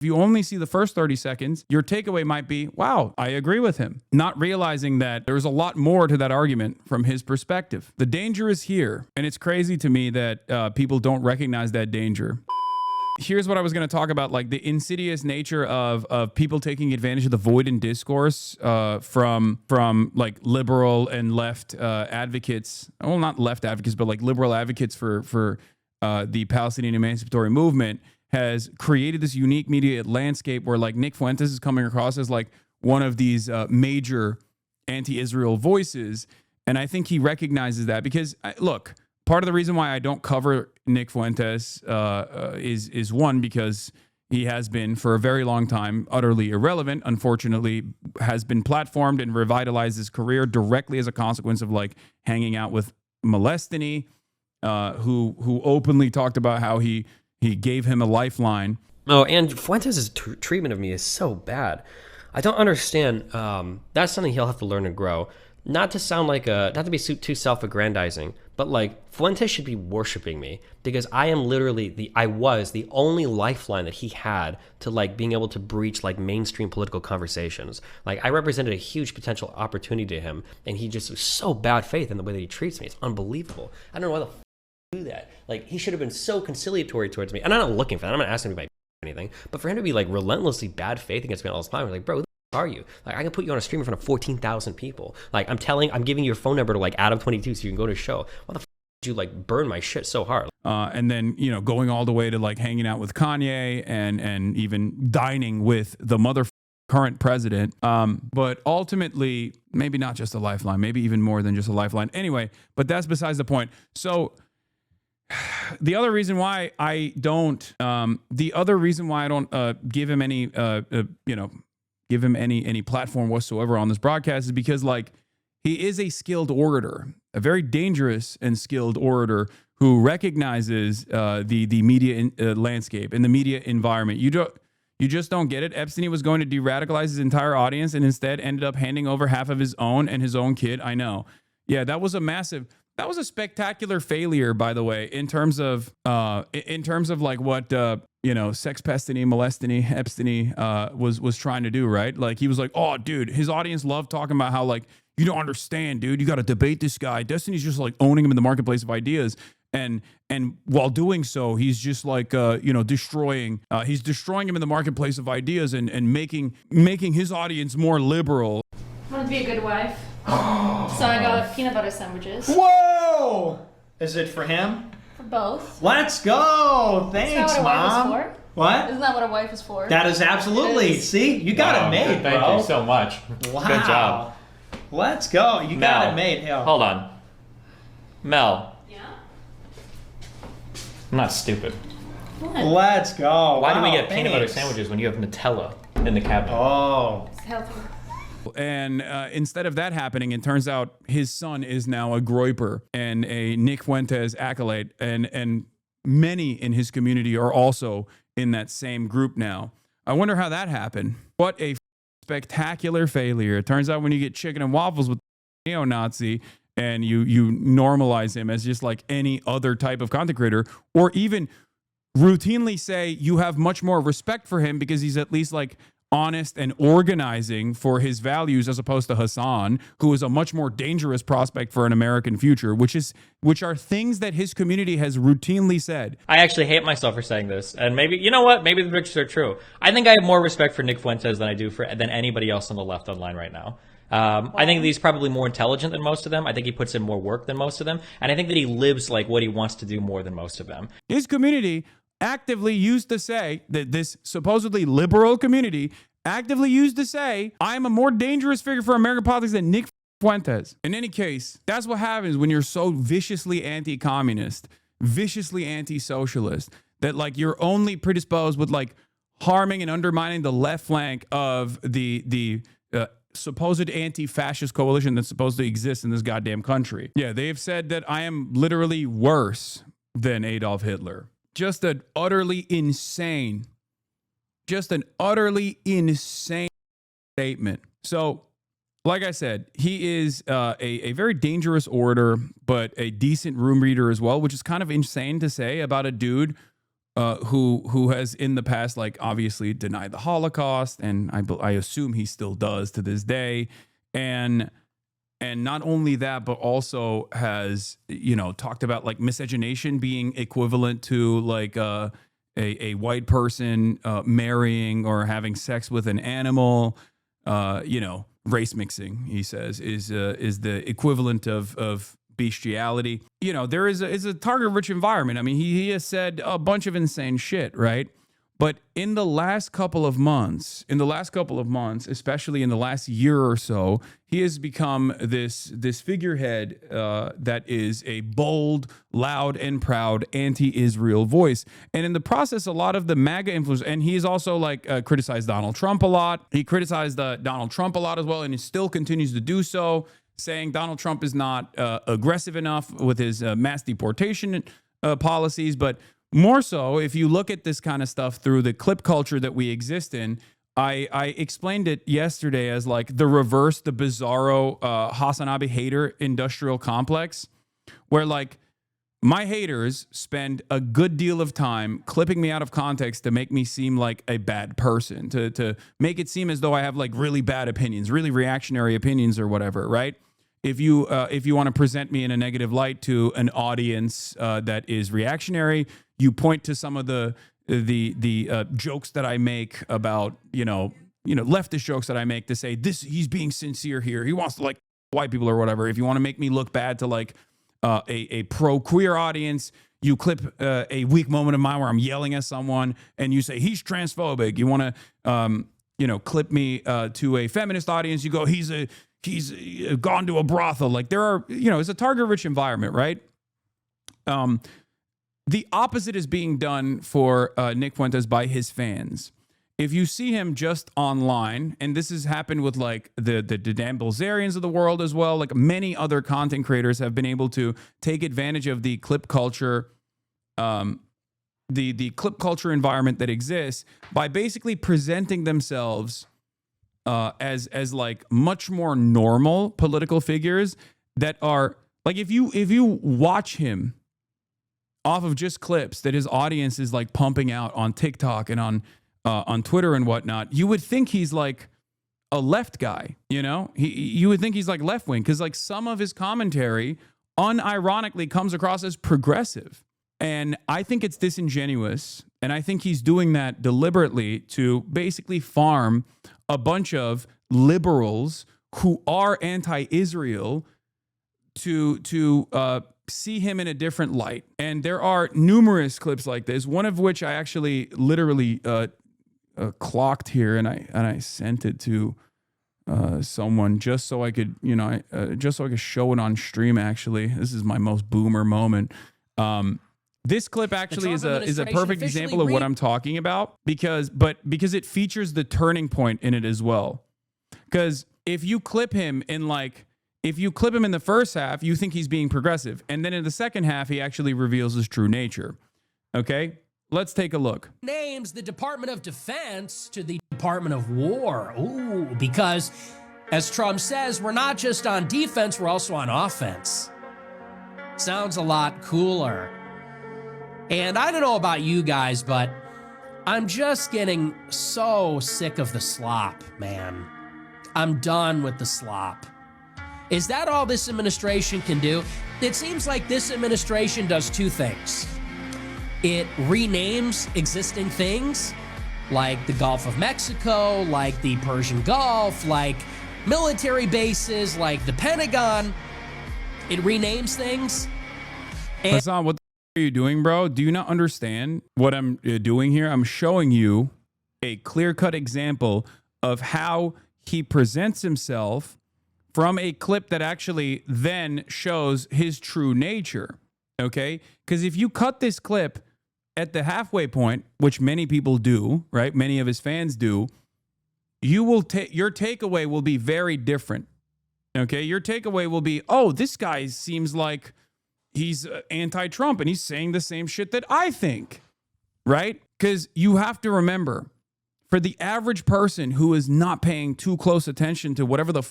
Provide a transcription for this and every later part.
If you only see the first 30 seconds, your takeaway might be, wow, I agree with him. Not realizing that there's a lot more to that argument from his perspective. The danger is here. And it's crazy to me that people don't recognize that danger. Here's what I was going to talk about, like the insidious nature of people taking advantage of the void in discourse from like liberal and left advocates. Well, not left advocates, but like liberal advocates for the Palestinian emancipatory movement, has created this unique media landscape where like Nick Fuentes is coming across as like one of these major anti-Israel voices. And I think he recognizes that because, look, part of the reason why I don't cover Nick Fuentes is one, because he has been for a very long time utterly irrelevant, unfortunately, has been platformed and revitalized his career directly as a consequence of like hanging out with Molestini, who openly talked about how he gave him a lifeline. Oh, and Fuentes' treatment of me is so bad. I don't understand. That's something he'll have to learn and grow. Not to sound like not to be too self-aggrandizing, but like Fuentes should be worshiping me because I am literally I was the only lifeline that he had to like being able to breach like mainstream political conversations. Like I represented a huge potential opportunity to him, and he just was so bad faith in the way that he treats me. It's unbelievable. I don't know why the do that. Like he should have been so conciliatory towards me, and I'm not looking for that. I'm not asking him to be my anything, but for him to be like relentlessly bad faith against me all the time, I'm like, bro, who the f- are you? Like I can put you on a stream in front of 14,000 people. Like I'm giving you your phone number to like Adam22 so you can go to a show. Why the f- did you like burn my shit so hard? And then going all the way to like hanging out with Kanye and even dining with the current president. But ultimately, maybe not just a lifeline, maybe even more than just a lifeline. Anyway, but that's besides the point. So the other reason why I don't give him any any platform whatsoever on this broadcast is because like he is a skilled orator, a very dangerous and skilled orator who recognizes the media landscape and the media environment. You just don't get it. Epstein was going to de-radicalize his entire audience and instead ended up handing over half of his own and his own kid. I know. Yeah, that was a spectacular failure, by the way, in terms of like what sex pestiny, molestiny, Epstein was trying to do, right? Like he was like, oh, dude, his audience loved talking about how like you don't understand, dude. You got to debate this guy. Destiny's just like owning him in the marketplace of ideas, and while doing so, he's just like destroying. He's destroying him in the marketplace of ideas and making his audience more liberal. I want to be a good wife. So I got peanut butter sandwiches. Whoa! Is it for him? For both. Let's go! Thanks, Isn't that what a Mom. wife is for? What? Isn't that what a wife is for? That is absolutely. See, you got it made, bro. Thank you so much. Wow. Good job. Let's go. You got it made. Hell. Hold on. Mel, Yeah. I'm not stupid. What? Let's go. Why do we Wow, get peanut butter thanks. sandwiches when you have Nutella in the cabinet? Oh. It's healthy. And instead of that happening, it turns out his son is now a Groyper and a Nick Fuentes acolyte, and many in his community are also in that same group now. I wonder how that happened. What a spectacular failure. It turns out when you get chicken and waffles with neo-Nazi and you normalize him as just like any other type of content creator, or even routinely say you have much more respect for him because he's at least like honest and organizing for his values, as opposed to Hasan, who is a much more dangerous prospect for an American future, which are things that his community has routinely said. I actually hate myself for saying this, and maybe, you know what, maybe the pictures are true. I think I have more respect for Nick Fuentes than I do than anybody else on the left online right now. I think that he's probably more intelligent than most of them. I think he puts in more work than most of them, and I think that he lives like what he wants to do more than most of them. His community actively used to say that this supposedly liberal community actively used to say, I'm a more dangerous figure for American politics than Nick Fuentes. In any case, that's what happens when you're so viciously anti-communist, viciously anti-socialist, that like you're only predisposed with like harming and undermining the left flank of the supposed anti-fascist coalition that's supposed to exist in this goddamn country. Yeah, they have said that I am literally worse than Adolf Hitler. Just an utterly insane statement. So, like I said, he is a very dangerous orator, but a decent room reader as well, which is kind of insane to say about a dude who has in the past, like, obviously denied the Holocaust, and I assume he still does to this day, and not only that, but also has, you know, talked about like miscegenation being equivalent to like a white person marrying or having sex with an animal. You know, race mixing, he says, is the equivalent of bestiality. You know, there is a target-rich environment. I mean, he has said a bunch of insane shit, right? But in the last couple of months, especially in the last year or so, he has become this figurehead that is a bold, loud, and proud anti-Israel voice. And in the process, a lot of the MAGA influencers, and he's also like criticized Donald Trump a lot. He criticized Donald Trump a lot as well, and he still continues to do so, saying Donald Trump is not aggressive enough with his mass deportation policies. But more so, if you look at this kind of stuff through the clip culture that we exist in, I explained it yesterday as like the reverse, the bizarro Hasanabi hater industrial complex, where like my haters spend a good deal of time clipping me out of context to make me seem like a bad person, to make it seem as though I have like really bad opinions, really reactionary opinions or whatever, right? If you want to present me in a negative light to an audience that is reactionary, you point to some of the jokes that I make about, you know, leftist jokes that I make to say this, he's being sincere here. He wants to like white people or whatever. If you want to make me look bad to like a pro queer audience, you clip a weak moment of mine where I'm yelling at someone and you say he's transphobic. You want to clip me to a feminist audience. You go, he's gone to a brothel. Like there are, it's a target-rich environment, right? The opposite is being done for Nick Fuentes by his fans. If you see him just online, and this has happened with like the Dan Bilzerians of the world as well, like many other content creators have been able to take advantage of the clip culture, the clip culture environment that exists by basically presenting themselves as like much more normal political figures that are like, if you watch him off of just clips that his audience is like pumping out on TikTok and on Twitter and whatnot, you would think he's like a left guy, you would think he's like left wing, because like some of his commentary unironically comes across as progressive. And I think it's disingenuous. And I think he's doing that deliberately to basically farm a bunch of liberals who are anti-Israel to see him in a different light. And there are numerous clips like this, one of which I actually literally clocked here, and I sent it to someone just so I could, just so I could show it on stream. Actually, this is my most boomer moment. This clip actually is a perfect example of what I'm talking about, because it features the turning point in it as well. Because if you clip him in the first half, you think he's being progressive, and then in the second half, he actually reveals his true nature. Okay, let's take a look. Names the Department of Defense to the Department of War. Ooh, because as Trump says, we're not just on defense, we're also on offense. Sounds a lot cooler. And I don't know about you guys, but I'm just getting so sick of the slop, man. I'm done with the slop. Is that all this administration can do? It seems like this administration does two things. It renames existing things, like the Gulf of Mexico, like the Persian Gulf, like military bases, like the Pentagon. It renames things. Hasan, what are you doing, bro? Do you not understand what I'm doing here? I'm showing you a clear-cut example of how he presents himself from a clip that actually then shows his true nature, okay? Because if you cut this clip at the halfway point, which many people do, right? Many of his fans do, your takeaway will be very different, okay? Your takeaway will be, oh, this guy seems like he's anti-Trump and he's saying the same shit that I think, right? Because you have to remember, for the average person who is not paying too close attention to whatever the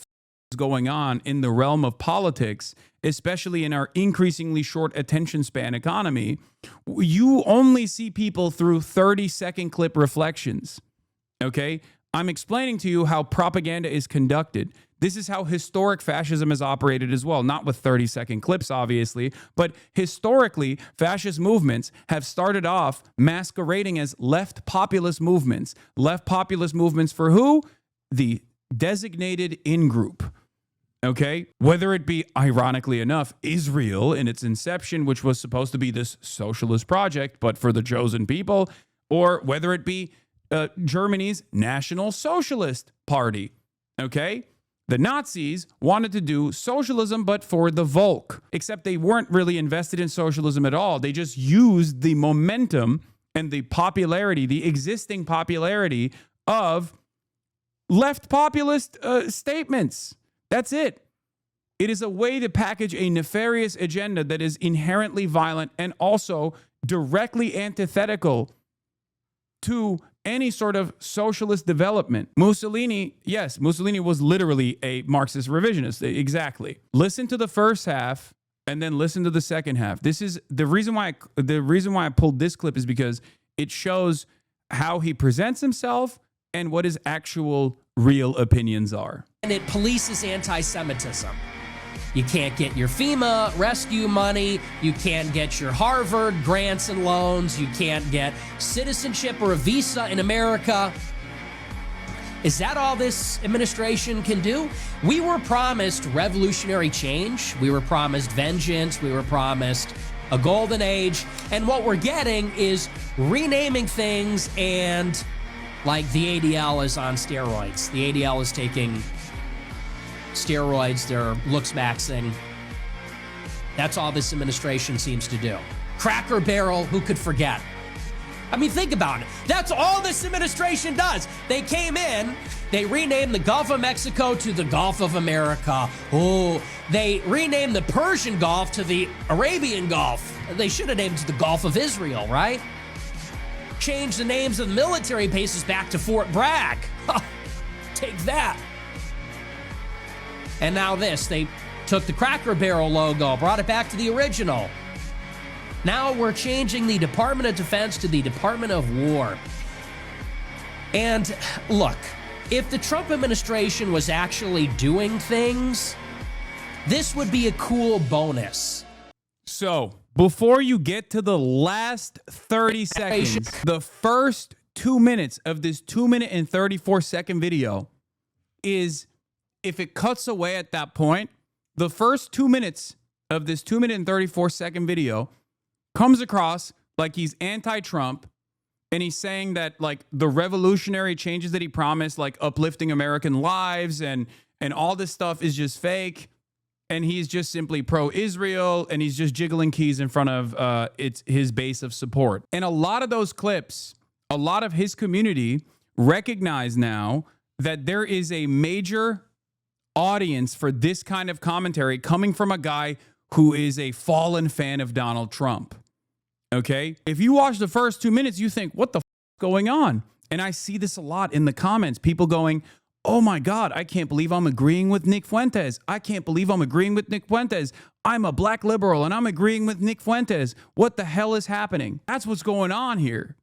going on in the realm of politics, especially in our increasingly short attention span economy, you only see people through 30-second clip reflections. Okay? I'm explaining to you how propaganda is conducted. This is how historic fascism has operated as well, not with 30-second clips, obviously, but historically, fascist movements have started off masquerading as left populist movements. Left populist movements for who? The designated in-group. Okay? Whether it be, ironically enough, Israel in its inception, which was supposed to be this socialist project, but for the chosen people, or whether it be Germany's National Socialist Party. Okay? The Nazis wanted to do socialism, but for the Volk, except they weren't really invested in socialism at all. They just used the momentum and the popularity, the existing popularity of left populist statements. That's it. It is a way to package a nefarious agenda that is inherently violent and also directly antithetical to any sort of socialist development. Mussolini, yes, Mussolini was literally a Marxist revisionist. Exactly. Listen to the first half and then listen to the second half. This is the reason why I pulled this clip is because it shows how he presents himself and what his actual real opinions are. And it polices anti-Semitism. You can't get your FEMA rescue money. You can't get your Harvard grants and loans. You can't get citizenship or a visa in America. Is that all this administration can do? We were promised revolutionary change. We were promised vengeance. We were promised a golden age. And what we're getting is renaming things, and like the ADL is on steroids. The ADL is taking steroids, they're looks maxing. That's all this administration seems to do. Cracker Barrel, who could forget? I mean, think about it. That's all this administration does. They came in, they renamed the Gulf of Mexico to the Gulf of America. Oh, they renamed the Persian Gulf to the Arabian Gulf. They should have named it the Gulf of Israel, right? Change the names of the military bases back to Fort Bragg. Take that. And now this, they took the Cracker Barrel logo, brought it back to the original. Now we're changing the Department of Defense to the Department of War. And look, if the Trump administration was actually doing things, this would be a cool bonus. So, before you get to the last 30 seconds, the first 2 minutes of this 2-minute and 34-second video is, if it cuts away at that point, the first 2 minutes of this 2-minute and 34-second video comes across like he's anti-Trump, and he's saying that like the revolutionary changes that he promised, like uplifting American lives and all this stuff is just fake, and he's just simply pro-Israel, and he's just jiggling keys in front of his base of support. And a lot of those clips, a lot of his community recognize now that there is a major audience for this kind of commentary coming from a guy who is a fallen fan of Donald Trump. Okay? If you watch the first 2 minutes, you think, what the f is going on? And I see this a lot in the comments. People going, oh my God, I can't believe I'm agreeing with Nick Fuentes. I can't believe I'm agreeing with Nick Fuentes. I'm a black liberal and I'm agreeing with Nick Fuentes. What the hell is happening? That's what's going on here.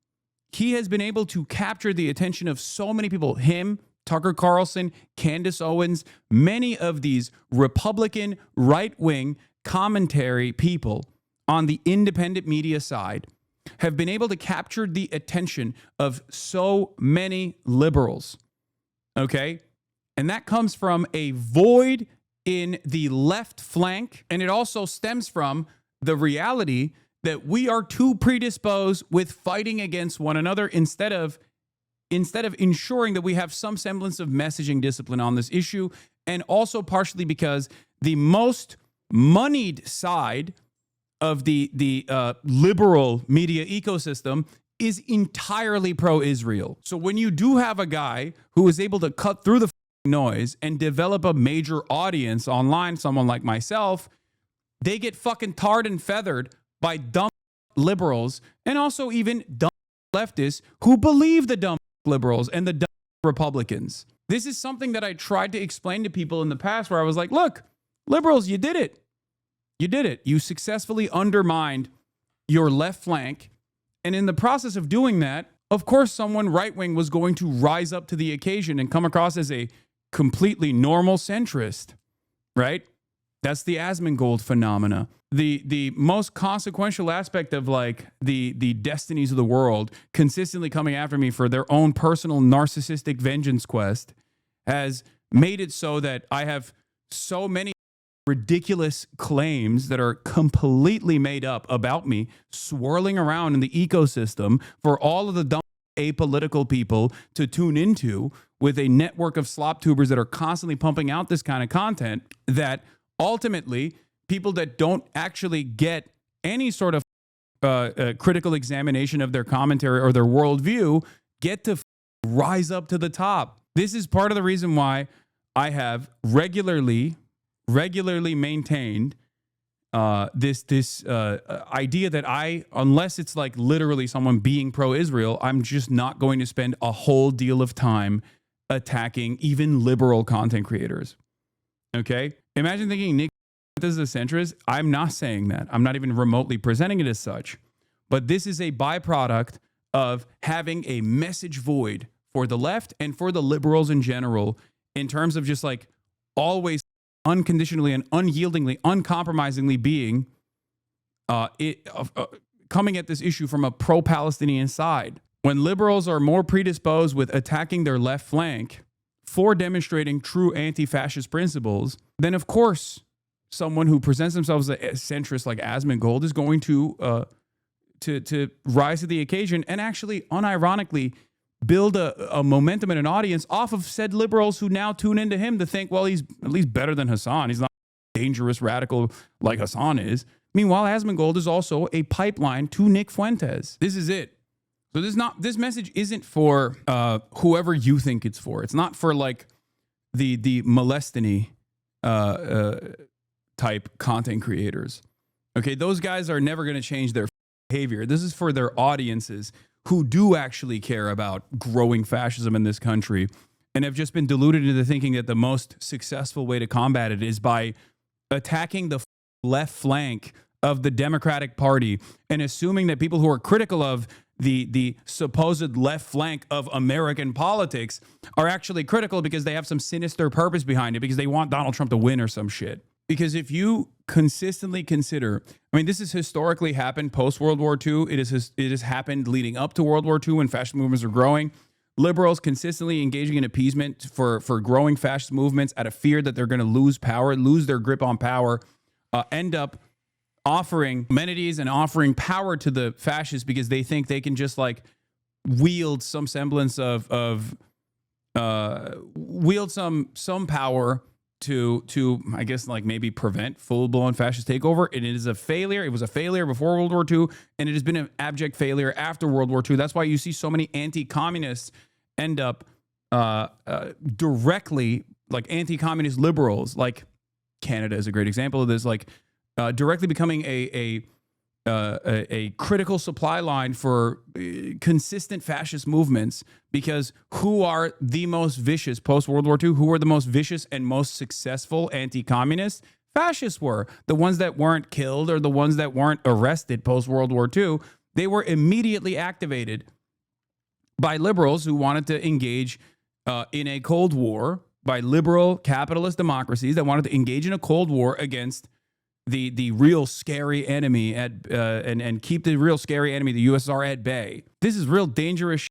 He has been able to capture the attention of so many people. Him, Tucker Carlson, Candace Owens, many of these Republican right-wing commentary people on the independent media side have been able to capture the attention of so many liberals. Okay? And that comes from a void in the left flank. And it also stems from the reality that we are too predisposed with fighting against one another instead of ensuring that we have some semblance of messaging discipline on this issue. And also partially because the most moneyed side of the liberal media ecosystem is entirely pro-Israel. So when you do have a guy who is able to cut through the noise and develop a major audience online, someone like myself, they get fucking tarred and feathered by dumb liberals and also even dumb leftists who believe the dumb liberals and the dumb Republicans. This is something that I tried to explain to people in the past where I was like, look, liberals, you did it. You did it. You successfully undermined your left flank. And in the process of doing that, of course, someone right-wing was going to rise up to the occasion and come across as a completely normal centrist, right? That's the Asmongold phenomena. The most consequential aspect of like the destinies of the world consistently coming after me for their own personal narcissistic vengeance quest has made it so that I have so many ridiculous claims that are completely made up about me swirling around in the ecosystem for all of the dumb apolitical people to tune into with a network of slop tubers that are constantly pumping out this kind of content that ultimately people that don't actually get any sort of critical examination of their commentary or their worldview get to rise up to the top. This is part of the reason why I have regularly maintained this idea that unless it's like literally someone being pro-Israel, I'm just not going to spend a whole deal of time attacking even liberal content creators. Okay? Imagine thinking Nick Fuentes is a centrist. I'm not saying that. I'm not even remotely presenting it as such. But this is a byproduct of having a message void for the left and for the liberals in general in terms of just like always unconditionally and unyieldingly, uncompromisingly being coming at this issue from a pro-Palestinian side. When liberals are more predisposed with attacking their left flank for demonstrating true anti-fascist principles, then of course someone who presents themselves as a centrist like Asmongold is going to rise to the occasion and actually unironically build a momentum and an audience off of said liberals who now tune into him to think, well, he's at least better than Hasan. He's not a dangerous radical like Hasan is. Meanwhile, Asmongold is also a pipeline to Nick Fuentes. This is it. So this message isn't for whoever you think it's for. It's not for like the molestiny type content creators. Okay, those guys are never going to change their behavior. This is for their audiences who do actually care about growing fascism in this country and have just been deluded into thinking that the most successful way to combat it is by attacking the left flank of the Democratic Party and assuming that people who are critical of the supposed left flank of American politics are actually critical because they have some sinister purpose behind it, because they want Donald Trump to win or some shit. Because if you consistently consider, I mean, this has historically happened post-World War II. It has happened leading up to World War II when fascist movements are growing. Liberals consistently engaging in appeasement for growing fascist movements out of fear that they're going to lose power, lose their grip on power, end up offering amenities and offering power to the fascists because they think they can just like wield some semblance of wield some power to I guess like maybe prevent full-blown fascist takeover. And it is a failure. It was a failure before World War II, and it has been an abject failure after World War II. That's why you see so many anti-communists end up directly, like anti-communist liberals, like Canada is a great example of this, like directly becoming a critical supply line for consistent fascist movements, because who are the most vicious post-World War II? Who were the most vicious and most successful anti-communists? Fascists were. The ones that weren't killed or the ones that weren't arrested post-World War II, they were immediately activated by liberals who wanted to engage in a Cold War, by liberal capitalist democracies that wanted to engage in a Cold War against the real scary enemy and keep the real scary enemy, the USSR, at bay. This is real dangerous shit.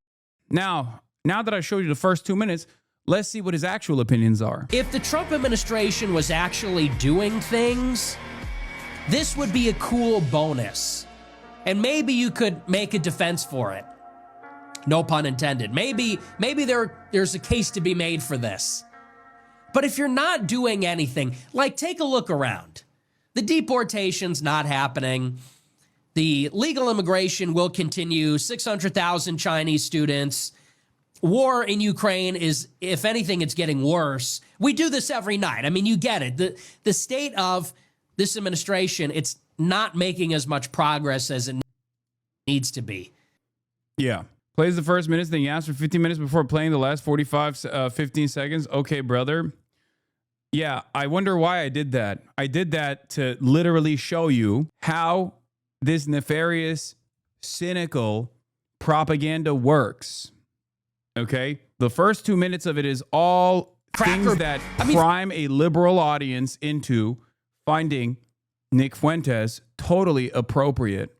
Now that I showed you the first 2 minutes, let's see what his actual opinions are. If the Trump administration was actually doing things, this would be a cool bonus. And maybe you could make a defense for it. No pun intended. Maybe there's a case to be made for this. But if you're not doing anything, like take a look around. The deportation's not happening. The legal immigration will continue. 600,000 Chinese students. War in Ukraine is, if anything, it's getting worse. We do this every night. I mean, you get it. The state of this administration, it's not making as much progress as it needs to be. Yeah. Plays the first minutes, then he asks for 15 minutes before playing the last 15 seconds. Okay, brother. Yeah, I wonder why I did that. I did that to literally show you how this nefarious, cynical propaganda works. Okay? The first 2 minutes of it is all things that prime a liberal audience into finding Nick Fuentes totally appropriate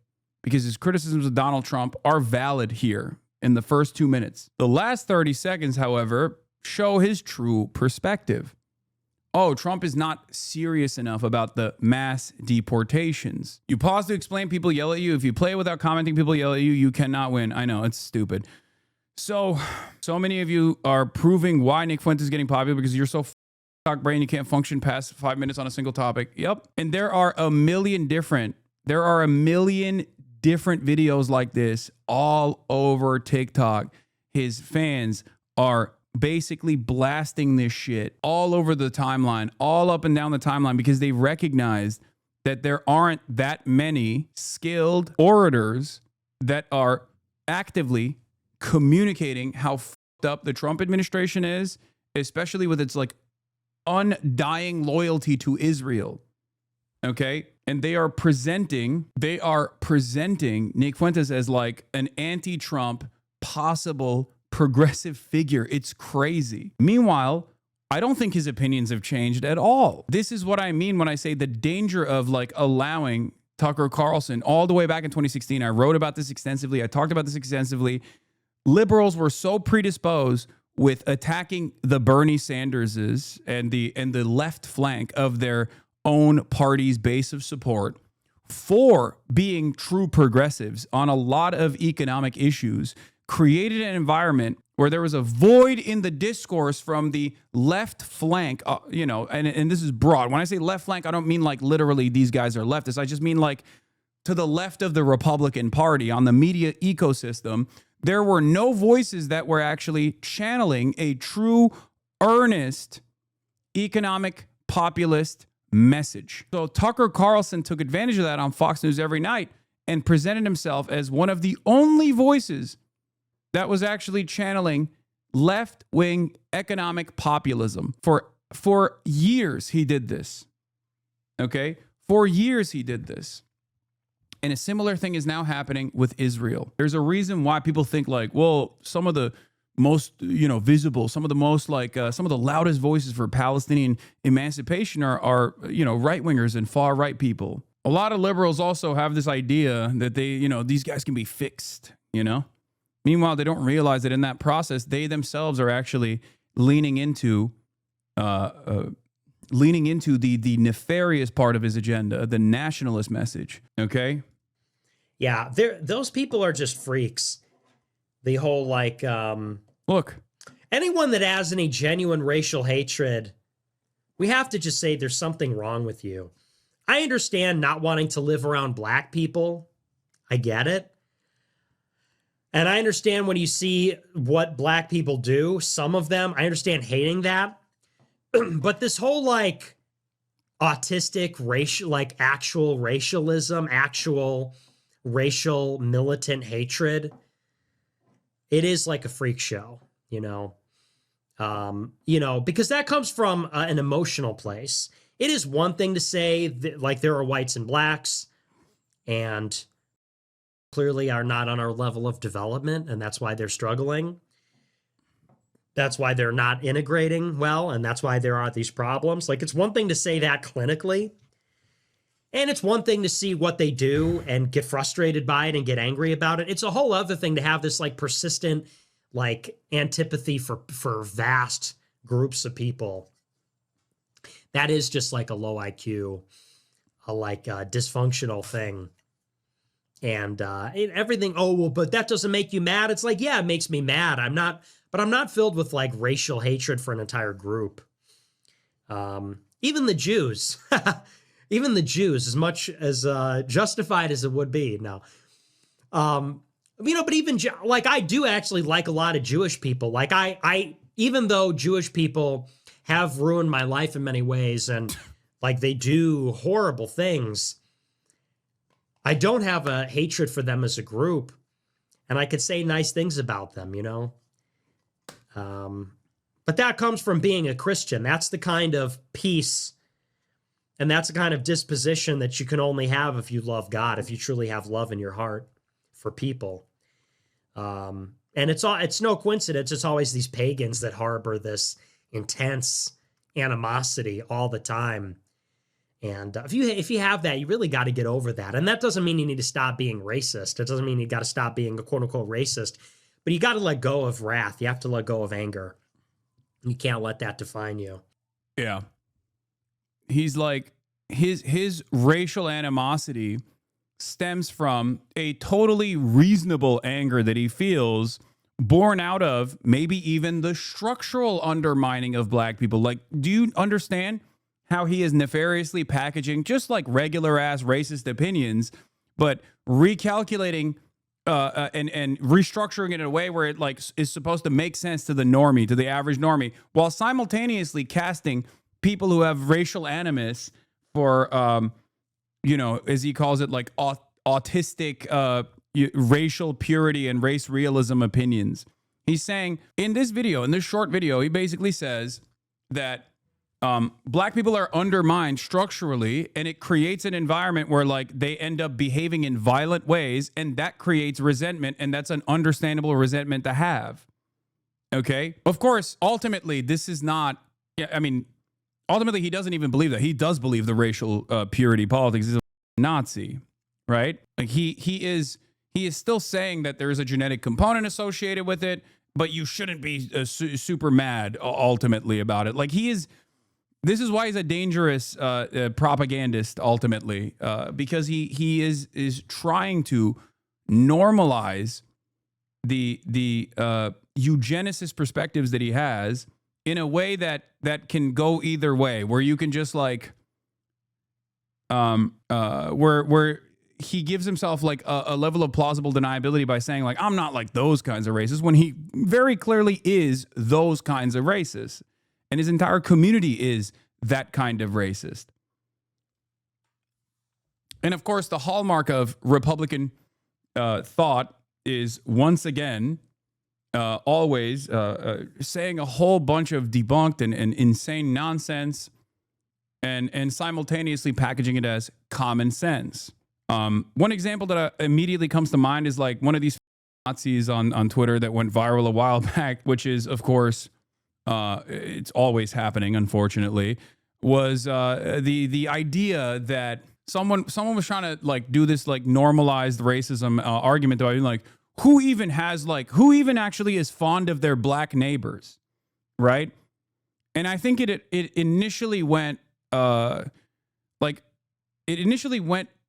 because his criticisms of Donald Trump are valid here in the first 2 minutes. The last 30 seconds, however, show his true perspective. Oh, Trump is not serious enough about the mass deportations. You pause to explain, people yell at you. If you play without commenting, people yell at you. You cannot win. I know, it's stupid. So many of you are proving why Nick Fuentes is getting popular because you're so talk brain, you can't function past 5 minutes on a single topic. Yep. And there are a million different videos like this all over TikTok. His fans are basically blasting this shit all over the timeline, all up and down the timeline, because they recognize that there aren't that many skilled orators that are actively communicating how fucked up the Trump administration is, especially with its like undying loyalty to Israel. Okay? And they are presenting Nick Fuentes as like an anti-Trump possible progressive figure. It's crazy. Meanwhile, I don't think his opinions have changed at all. This is what I mean when I say the danger of like allowing Tucker Carlson all the way back in 2016. I wrote about this extensively. I talked about this extensively. Liberals were so predisposed with attacking the Bernie Sanderses and the left flank of their own party's base of support for being true progressives on a lot of economic issues, created an environment where there was a void in the discourse from the left flank, and this is broad. When I say left flank, I don't mean like literally these guys are leftists. I just mean like to the left of the Republican Party on the media ecosystem. There were no voices that were actually channeling a true, earnest economic populist message. So Tucker Carlson took advantage of that on Fox News every night and presented himself as one of the only voices that was actually channeling left-wing economic populism. For years, he did this. Okay? For years, he did this. And a similar thing is now happening with Israel. There's a reason why people think like, well, some of the most, visible, some of the most like, some of the loudest voices for Palestinian emancipation are right-wingers and far-right people. A lot of liberals also have this idea that these guys can be fixed, Meanwhile, they don't realize that in that process, they themselves are actually leaning into the nefarious part of his agenda, the nationalist message. Okay. Yeah, those people are just freaks. The whole look, anyone that has any genuine racial hatred, we have to just say there's something wrong with you. I understand not wanting to live around black people. I get it. And I understand when you see what black people do, some of them, I understand hating that. But this whole autistic racial, actual racialism, actual racial militant hatred, it is like a freak show, because that comes from an emotional place. It is one thing to say that, there are whites and blacks and clearly are not on our level of development, and that's why they're struggling. That's why they're not integrating well, and that's why there are these problems. It's one thing to say that clinically, and it's one thing to see what they do and get frustrated by it and get angry about it. It's a whole other thing to have this persistent antipathy for vast groups of people. That is just a low IQ, a dysfunctional thing. And everything, but that doesn't make you mad. It's yeah, it makes me mad. I'm not filled with racial hatred for an entire group. Even the Jews, as much as justified as it would be. No. But even I do actually like a lot of Jewish people. I even though Jewish people have ruined my life in many ways and they do horrible things, I don't have a hatred for them as a group. and I could say nice things about them, you know. But that comes from being a Christian. That's the kind of peace and that's the kind of disposition that you can only have if you love God, if you truly have love in your heart for people. And it's no coincidence. It's always these pagans that harbor this intense animosity all the time. And if you have that, you really got to get over that. And that doesn't mean you need to stop being racist. It doesn't mean you got to stop being a quote unquote racist, but you got to let go of wrath. You have to let go of anger. You can't let that define you. Yeah. He's like, his racial animosity stems from a totally reasonable anger that he feels, born out of maybe even the structural undermining of black people. Like, do you understand how he is nefariously packaging just like regular ass racist opinions, but recalculating and restructuring it in a way where it like is supposed to make sense to the normie, to the average normie, while simultaneously casting people who have racial animus for, as he calls it, like autistic racial purity and race realism opinions. He's saying in this video, in this short video, he basically says that black people are undermined structurally, and it creates an environment where like they end up behaving in violent ways, and that creates resentment, and that's an understandable resentment to have. Okay? Of course, ultimately, this is not, ultimately, he doesn't even believe that. He does believe the racial purity politics. He's a Nazi, right? Like he is still saying that there is a genetic component associated with it, but you shouldn't be super mad ultimately about it. Like this is why he's a dangerous propagandist ultimately, because he is trying to normalize the eugenicist perspectives that he has in a way that can go either way, where you can just like where he gives himself like a level of plausible deniability by saying like, I'm not like those kinds of racists, when he very clearly is those kinds of racists, and his entire community is that kind of racist. And of course, the hallmark of Republican thought is once again always saying a whole bunch of debunked and insane nonsense, and simultaneously packaging it as common sense. One example that immediately comes to mind is like one of these Nazis on Twitter that went viral a while back, which is, of course, it's always happening, unfortunately, was the idea that someone was trying to like do this like normalized racism argument about like who even actually is fond of their black neighbors, right? And I think it initially went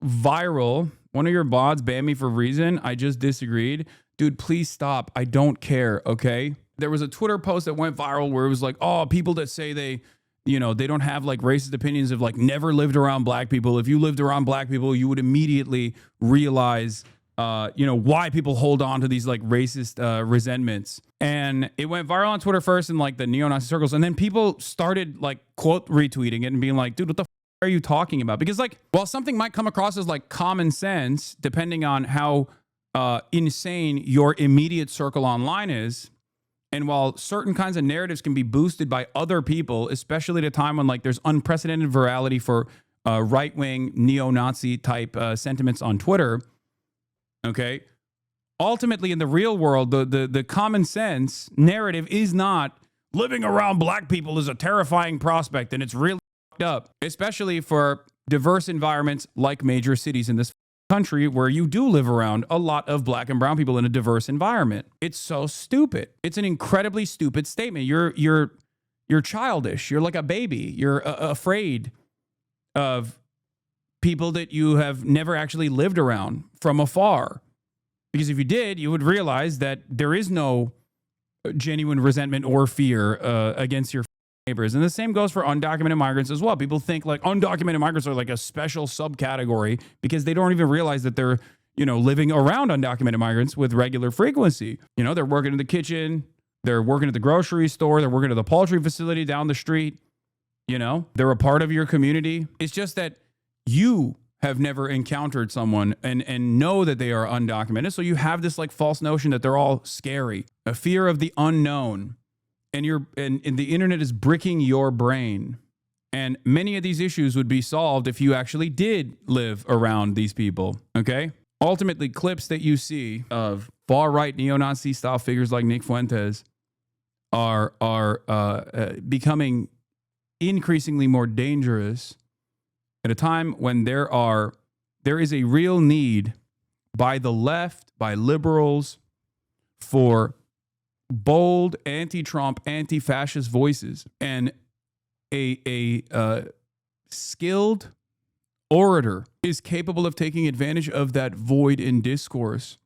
viral. One of your bots banned me for a reason. I just disagreed. Dude, please stop. I don't care, okay? There was a Twitter post that went viral where it was like, oh, people that say they don't have like racist opinions have like never lived around black people. If you lived around black people, you would immediately realize, why people hold on to these like racist resentments. And it went viral on Twitter first in like the neo-Nazi circles. And then people started like quote retweeting it and being like, dude, what the are you talking about? Because like, while something might come across as like common sense, depending on how insane your immediate circle online is, and while certain kinds of narratives can be boosted by other people, especially at a time when like there's unprecedented virality for right-wing neo-Nazi type sentiments on Twitter, okay, ultimately in the real world, the common sense narrative is not living around black people is a terrifying prospect and it's really up, especially for diverse environments like major cities in this country where you do live around a lot of black and brown people in a diverse environment. It's so stupid. It's an incredibly stupid statement. You're childish. You're like a baby. You're afraid of people that you have never actually lived around from afar. Because if you did, you would realize that there is no genuine resentment or fear against your neighbors. And the same goes for undocumented migrants as well. People think like undocumented migrants are like a special subcategory because they don't even realize that they're, living around undocumented migrants with regular frequency. They're working in the kitchen, they're working at the grocery store, they're working at the poultry facility down the street. They're a part of your community. It's just that you have never encountered someone and know that they are undocumented. So you have this like false notion that they're all scary, a fear of the unknown, and the internet is bricking your brain. And many of these issues would be solved if you actually did live around these people. Okay. Ultimately, clips that you see of far-right neo-Nazi style figures like Nick Fuentes are becoming increasingly more dangerous at a time when there is a real need by the left, by liberals, for bold anti-Trump, anti-fascist voices, and a skilled orator is capable of taking advantage of that void in discourse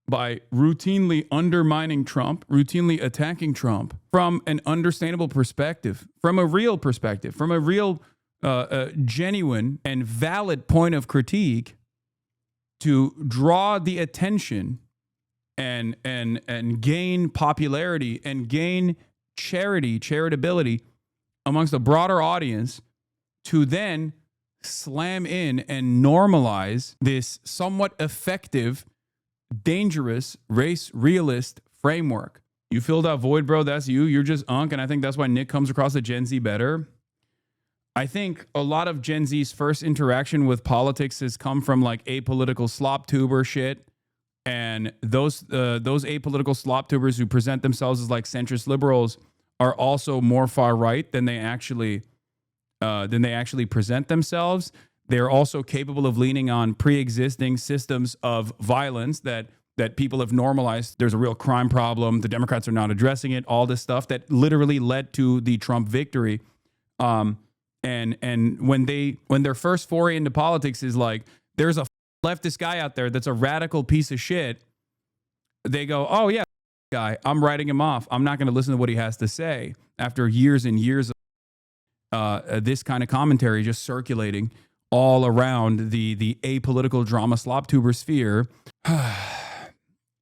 by routinely undermining Trump, routinely attacking Trump from an understandable perspective, from a real perspective, from a real genuine and valid point of critique, to draw the attention and gain popularity and gain charitability amongst a broader audience, to then slam in and normalize this somewhat effective, dangerous race realist framework. You filled out void, bro. That's you. You're just unk. And I think that's why Nick comes across the Gen Z better. I think a lot of Gen Z's first interaction with politics has come from like apolitical slop tuber shit. And those apolitical slop tubers who present themselves as like centrist liberals are also more far right than they actually present themselves. They're also capable of leaning on pre-existing systems of violence that people have normalized. There's a real crime problem. The Democrats are not addressing it. All this stuff that literally led to the Trump victory. And when their first foray into politics is like, there's a leftist guy out there that's a radical piece of shit, they go, oh yeah, guy, I'm writing him off. I'm not going to listen to what he has to say. After years and years of this kind of commentary just circulating all around the apolitical drama slop tuber sphere.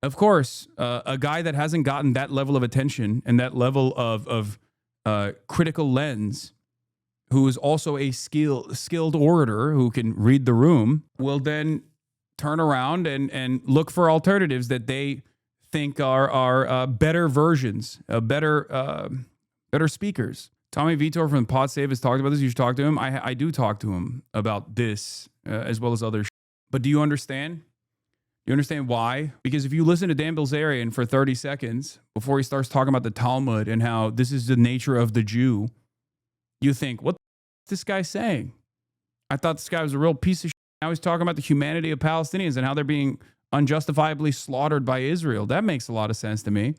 Of course, a guy that hasn't gotten that level of attention and that level of critical lens, who is also a skilled orator who can read the room, will then turn around and look for alternatives that they think are better versions, better speakers. Tommy Vitor from Pod Save has talked about this. You should talk to him. I do talk to him about this as well as other But do you understand? You understand why? Because if you listen to Dan Bilzerian for 30 seconds before he starts talking about the Talmud and how this is the nature of the Jew, you think, what is this guy saying? I thought this guy was a real piece of shit. Now he's talking about the humanity of Palestinians and how they're being unjustifiably slaughtered by Israel. That makes a lot of sense to me.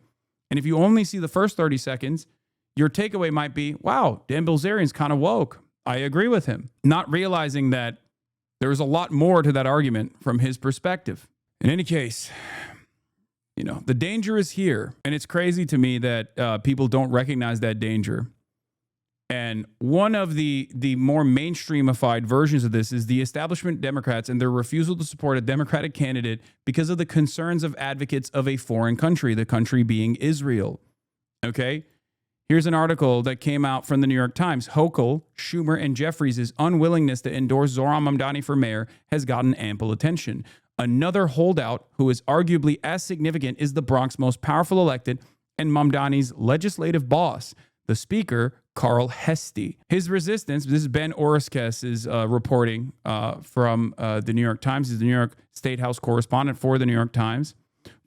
And if you only see the first 30 seconds, your takeaway might be, wow, Dan Bilzerian's kind of woke. I agree with him. Not realizing that there's a lot more to that argument from his perspective. In any case, you know, the danger is here. And it's crazy to me that people don't recognize that danger. And one of the more mainstreamified versions of this is the establishment Democrats and their refusal to support a Democratic candidate because of the concerns of advocates of a foreign country, the country being Israel. Okay? Here's an article that came out from the New York Times. Hochul, Schumer, and Jeffries' unwillingness to endorse Zohran Mamdani for mayor has gotten ample attention. Another holdout who is arguably as significant is the Bronx's most powerful elected and Mamdani's legislative boss, the Speaker, Carl Hesty. His resistance, this is Ben Oreskes' reporting from the New York Times. He's the New York State House correspondent for the New York Times,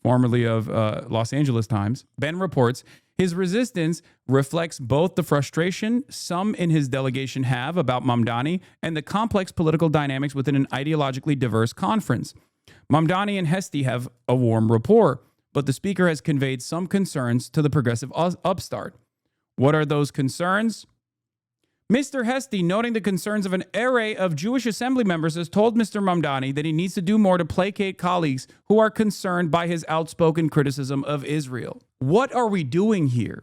formerly of Los Angeles Times. Ben reports, his resistance reflects both the frustration some in his delegation have about Mamdani and the complex political dynamics within an ideologically diverse conference. Mamdani and Hesty have a warm rapport, but the Speaker has conveyed some concerns to the progressive upstart. What are those concerns? Mr. Hesty, noting the concerns of an array of Jewish assembly members, has told Mr. Mamdani that he needs to do more to placate colleagues who are concerned by his outspoken criticism of Israel. What are we doing here?